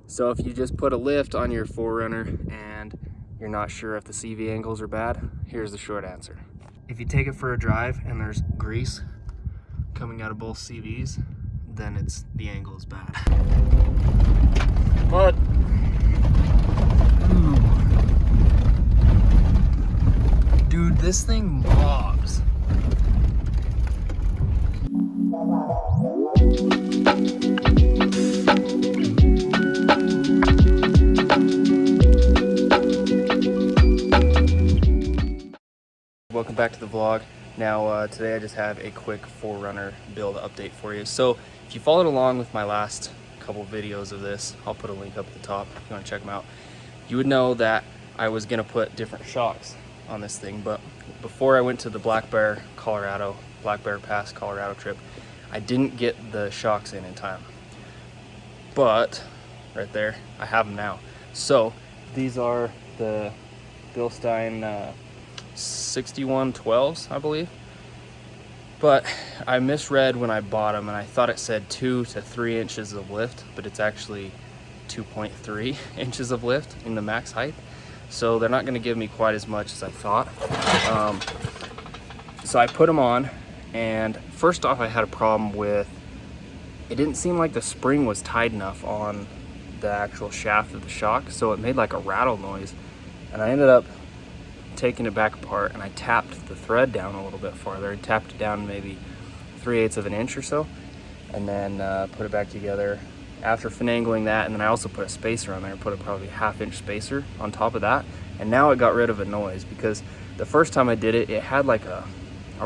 So if you just put a lift on your 4Runner and you're not sure if the CV angles are bad, here's the short answer. If you take it for a drive and there's grease coming out of both CVs, then the angle is bad. But dude, this thing mobs. Welcome back to the vlog. Now today I just have a quick 4Runner build update for you. So if you followed along with my last couple videos of this, I'll put a link up at the top if you want to check them out. You would know that I was going to put different shocks on this thing, but before I went to the Black Bear Pass Colorado trip, I didn't get the shocks in time. But right there, I have them now. So these are the Bilstein 6112s, I believe. But I misread when I bought them, and I thought it said 2 to 3 inches of lift, but it's actually 2.3 inches of lift in the max height. So they're not going to give me quite as much as I thought. So I put them on, and first off, I had a problem with, it didn't seem like the spring was tight enough on the actual shaft of the shock, so it made like a rattle noise. And I ended up taking it back apart, and I tapped the thread down a little bit farther. I tapped it down maybe 3/8 of an inch or so, and then put it back together after finagling that. And then I also put a spacer on there. I put a probably 1/2 inch spacer on top of that, and now it got rid of a noise, because the first time I did it, it had like a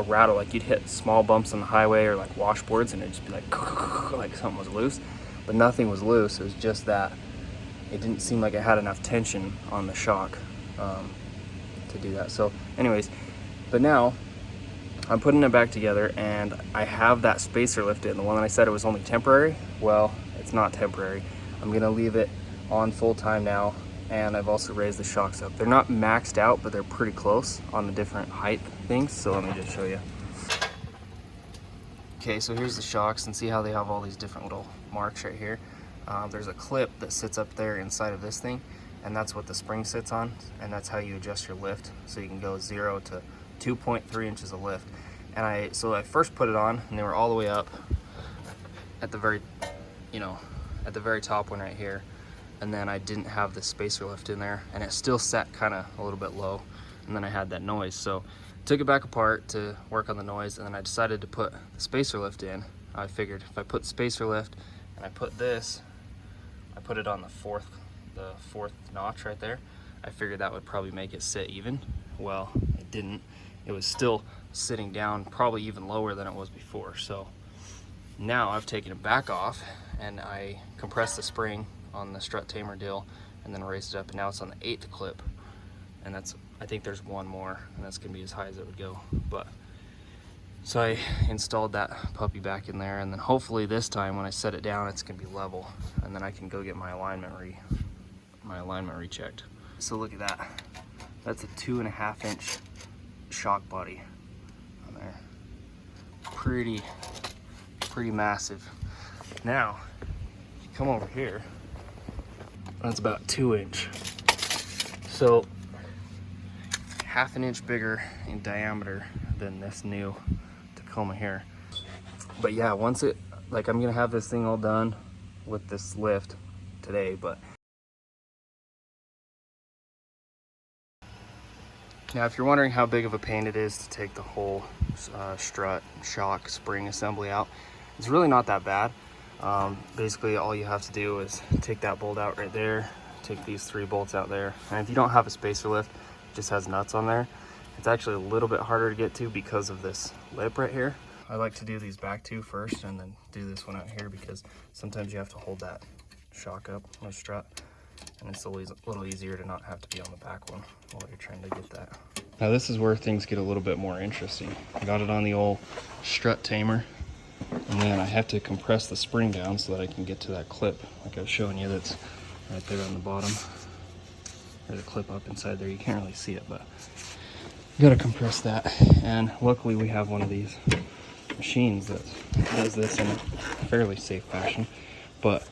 rattle, like you'd hit small bumps on the highway or like washboards, and it'd just be like something was loose, but nothing was loose. It was just that it didn't seem like it had enough tension on the shock to do that. So anyways, but now I'm putting it back together, and I have that spacer lift in. The one that I said it was only temporary, well, it's not temporary. I'm gonna leave it on full time now, and I've also raised the shocks up. They're not maxed out, but they're pretty close on the different height things. So let me just show you. Okay, so here's the shocks, and see how they have all these different little marks right here. There's a clip that sits up there inside of this thing, and that's what the spring sits on, and that's how you adjust your lift, so you can go 0 to 2.3 inches of lift. And so I first put it on, and they were all the way up at the very, at the very top one right here, and then I didn't have the spacer lift in there, and it still sat kind of a little bit low, and then I had that noise. So took it back apart to work on the noise, and then I decided to put the spacer lift in. I figured if I put the spacer lift and I put this, I put it on the fourth notch right there, I figured that would probably make it sit even. Well, it didn't. It was still sitting down probably even lower than it was before. So now I've taken it back off, and I compressed the spring on the strut tamer deal, and then raised it up, and now it's on the 8th clip, and I think there's one more, and that's gonna be as high as it would go. But so I installed that puppy back in there, and then hopefully this time when I set it down, it's gonna be level, and then I can go get my alignment rechecked. So look at that. That's a 2.5 inch shock body on there. Pretty massive. Now, if you come over here, that's about 2 inch. So 1/2 inch bigger in diameter than this new Tacoma here. But yeah, once I'm gonna have this thing all done with this lift today, but now if you're wondering how big of a pain it is to take the whole strut shock spring assembly out, it's really not that bad. Basically all you have to do is take that bolt out right there, take these 3 bolts out there, and if you don't have a spacer lift, it just has nuts on there. It's actually a little bit harder to get to because of this lip right here. I like to do these back 2 first, and then do this one out here, because sometimes you have to hold that shock up on the strut, and it's always a little easier to not have to be on the back one while you're trying to get that. Now this is where things get a little bit more interesting. I got it on the old strut tamer, and then I have to compress the spring down so that I can get to that clip like I was showing you, that's right there on the bottom. There's a clip up inside there, you can't really see it, but you gotta compress that. And luckily we have one of these machines that does this in a fairly safe fashion, but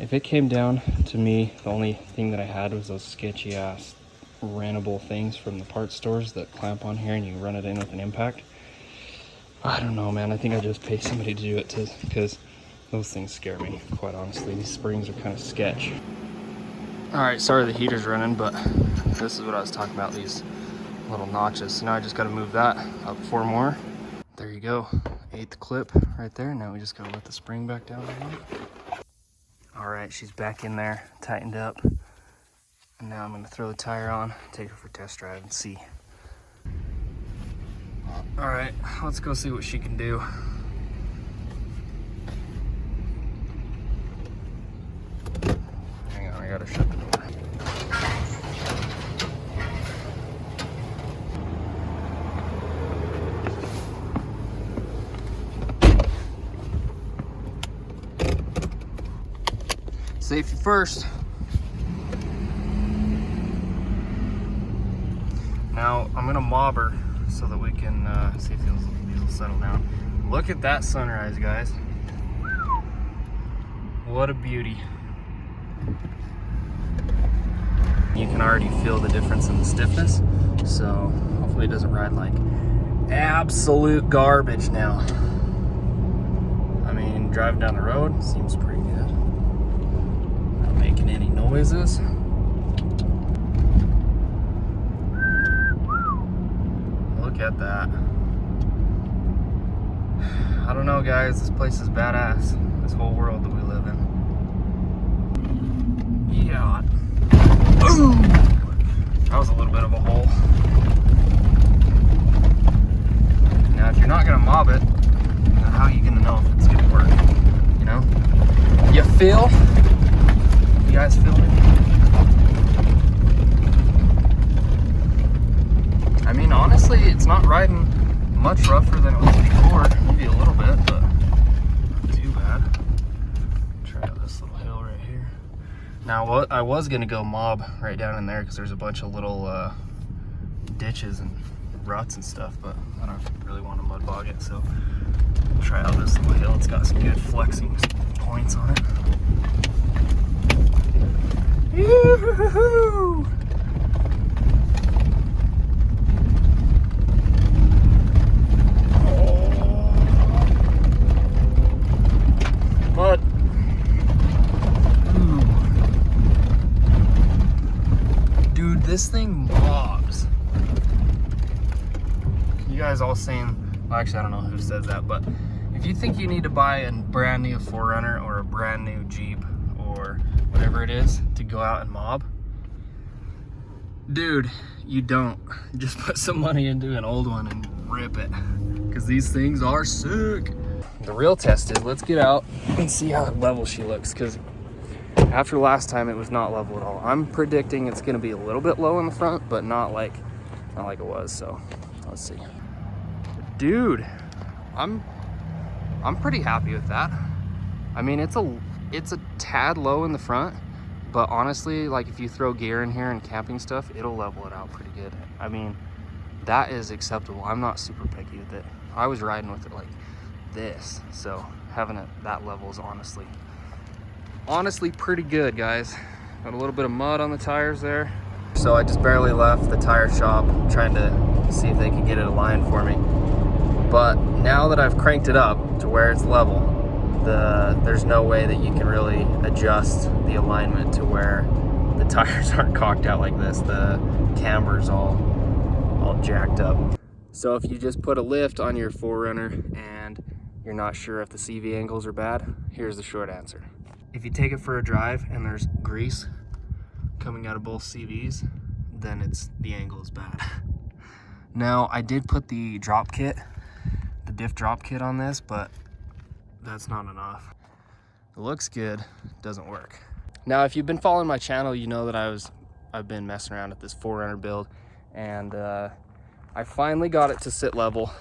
If it came down to me, the only thing that I had was those sketchy ass rentable things from the parts stores that clamp on here and you run it in with an impact. I don't know, man. I think I just pay somebody to do it too, because those things scare me, quite honestly. These springs are kind of sketch. All right, sorry the heater's running, but this is what I was talking about, these little notches. So now I just got to move that up 4 more. There you go, 8th clip right there. Now we just got to let the spring back down again. All right, she's back in there, tightened up. And now I'm going to throw the tire on, take her for a test drive and see. All right, let's go see what she can do. Hang on, I gotta shut the door. Safety first. Now I'm gonna mob her so that we can see if these will settle down. Look at that sunrise, guys. What a beauty. You can already feel the difference in the stiffness, so hopefully it doesn't ride like absolute garbage now. I mean, driving down the road seems pretty good. Not making any noises. Look at that. I don't know, guys, this place is badass. This whole world that we live in. Yeah. Ooh! That was a little bit of a hole. Now, if you're not gonna mob it, how are you gonna know if it's gonna work? You know? You feel? You guys feel it? I mean, honestly, it's not riding much rougher than it was before. Maybe a little bit, but not too bad. Try out this little hill right here. Now, what I was gonna go mob right down in there because there's a bunch of little ditches and ruts and stuff, but I don't really want to mud bog it, so we'll try out this little hill. It's got some good flexing points on it. Yoo-hoo-hoo-hoo! Mud. Ooh. Dude, this thing mobs. You guys all saying, well, actually I don't know who says that, but if you think you need to buy a brand new 4Runner or a brand new Jeep or whatever it is to go out and mob, dude, you don't. Just put some money into an old one and rip it, because these things are sick. The real test is, let's get out and see how level she looks, because after last time it was not level at all. I'm predicting it's going to be a little bit low in the front, but not like it was. So let's see. Dude, I'm pretty happy with that. I mean, it's a tad low in the front, but honestly, like if you throw gear in here and camping stuff, it'll level it out pretty good. I mean, that is acceptable. I'm not super picky with it. I was riding with it like this, so having it that level is honestly pretty good, guys. Got a little bit of mud on the tires there. So I just barely left the tire shop trying to see if they could get it aligned for me. But now that I've cranked it up to where it's level, there's no way that you can really adjust the alignment to where the tires aren't cocked out like this. The camber's all jacked up. So if you just put a lift on your 4Runner and you're not sure if the CV angles are bad, here's the short answer. If you take it for a drive and there's grease coming out of both CVs, then the angle is bad. Now, I did put the drop kit, the diff drop kit on this, but that's not enough. It looks good, doesn't work. Now, if you've been following my channel, you know that I've been messing around with this 4Runner build, and I finally got it to sit level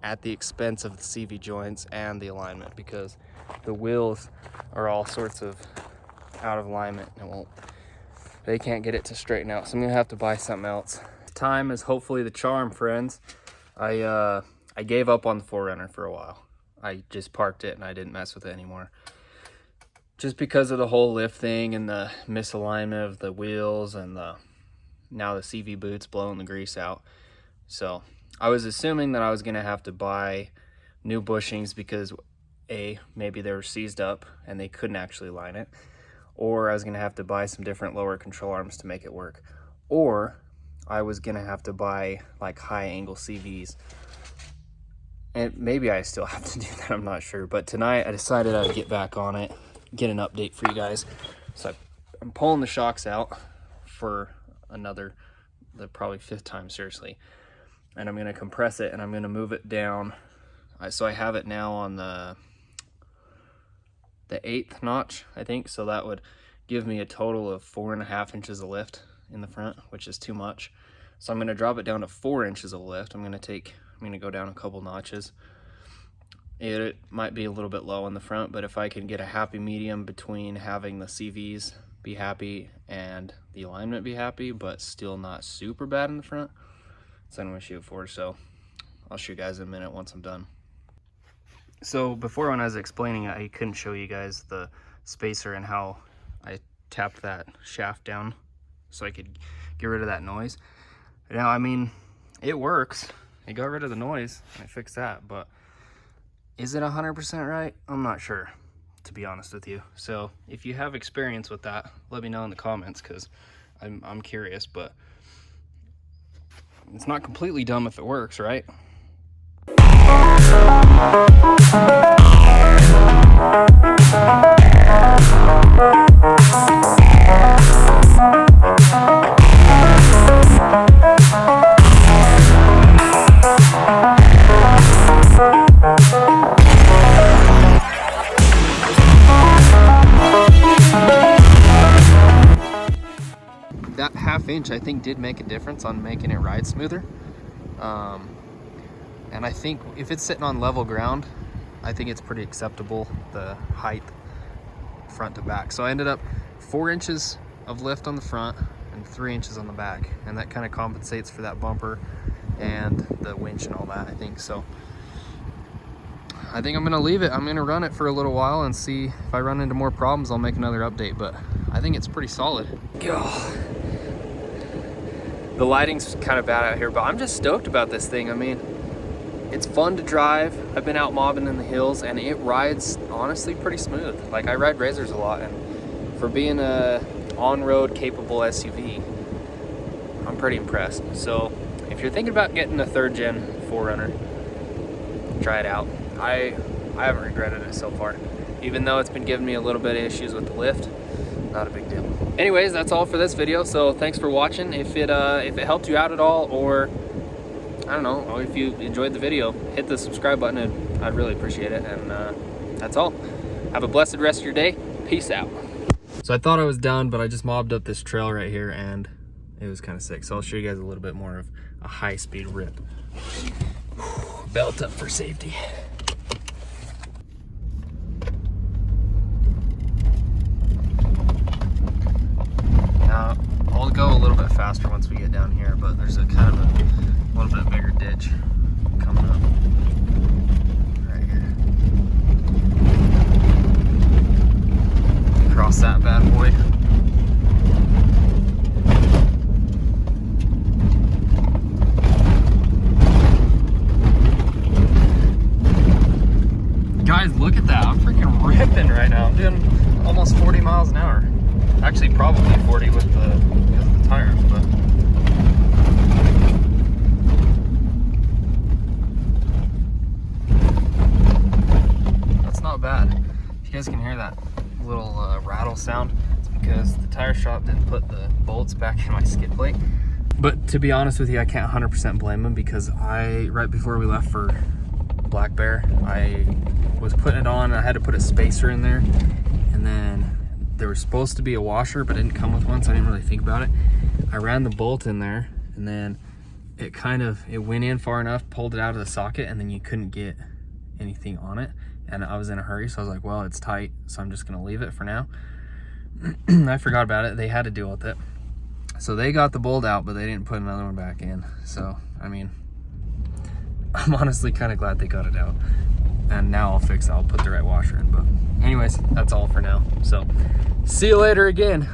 at the expense of the CV joints and the alignment, because the wheels are all sorts of out of alignment and they can't get it to straighten out. So I'm gonna have to buy something else. Time is hopefully the charm, friends. I gave up on the 4Runner for a while. I just parked it and I didn't mess with it anymore. just because of the whole lift thing and the misalignment of the wheels and now the CV boots blowing the grease out. So I was assuming that I was gonna have to buy new bushings because maybe they were seized up and they couldn't actually line it, or I was gonna have to buy some different lower control arms to make it work, or I was gonna have to buy like high angle CVs. And maybe I still have to do that, I'm not sure. But tonight I decided I'd get back on it, get an update for you guys. So I'm pulling the shocks out for the probably 5th time, seriously. And I'm gonna compress it and I'm gonna move it down. So I have it now on the 8th notch, I think. So that would give me a total of 4.5 inches of lift in the front, which is too much. So I'm gonna drop it down to 4 inches of lift. I'm gonna go down a couple notches. It might be a little bit low in the front, but if I can get a happy medium between having the CVs be happy and the alignment be happy, but still not super bad in the front, that's what I'm gonna shoot for. So I'll show you guys in a minute once I'm done. So before, when I was explaining it, I couldn't show you guys the spacer and how I tapped that shaft down so I could get rid of that noise. Now, I mean, it works. It got rid of the noise, I fixed that, but is it 100% right? I'm not sure, to be honest with you. So if you have experience with that, let me know in the comments, because I'm curious, but it's not completely dumb if it works, right? That 1/2 inch I think did make a difference on making it ride smoother. And I think if it's sitting on level ground, I think it's pretty acceptable, the height front to back. So I ended up 4 inches of lift on the front and 3 inches on the back, and that kind of compensates for that bumper and the winch and all that, I think. So I think I'm gonna leave it. I'm gonna run it for a little while and see if I run into more problems, I'll make another update, but I think it's pretty solid. Oh. The lighting's kind of bad out here, but I'm just stoked about this thing. I mean, it's fun to drive. I've been out mobbing in the hills and it rides honestly pretty smooth. Like, I ride Razors a lot, and for being a on-road capable SUV, I'm pretty impressed. So if you're thinking about getting a 3rd gen 4Runner, try it out. I haven't regretted it so far. Even though it's been giving me a little bit of issues with the lift, not a big deal. Anyways, that's all for this video. So thanks for watching. If it helped you out at all, or I don't know, if you enjoyed the video, hit the subscribe button and I'd really appreciate it. And that's all. Have a blessed rest of your day. Peace out. So I thought I was done, but I just mobbed up this trail right here and it was kind of sick. So I'll show you guys a little bit more of a high-speed rip. Belt up for safety. Now, I'll go a little bit faster once we get down here, but there's a kind of a little bit bigger ditch coming up right here. Cross that bad boy. Guys, look at that. I'm freaking ripping right now. I'm doing almost 40 miles an hour. Actually, probably 40 because of the tires, but that's not bad. If you guys can hear that little rattle sound, it's because the tire shop didn't put the bolts back in my skid plate. But to be honest with you, I can't 100% blame them, because right before we left for Black Bear, I was putting it on and I had to put a spacer in there, and then there was supposed to be a washer but it didn't come with one, so I didn't really think about it. I ran the bolt in there and then it went in far enough, pulled it out of the socket, and then you couldn't get anything on it, and I was in a hurry, so I was like, well, it's tight, so I'm just gonna leave it for now. I forgot about it. They had to deal with it, so they got the bolt out, but they didn't put another one back in. So I mean, I'm honestly kind of glad they got it out. and now I'll fix it. I'll put the right washer in. But anyways, that's all for now. So see you later again.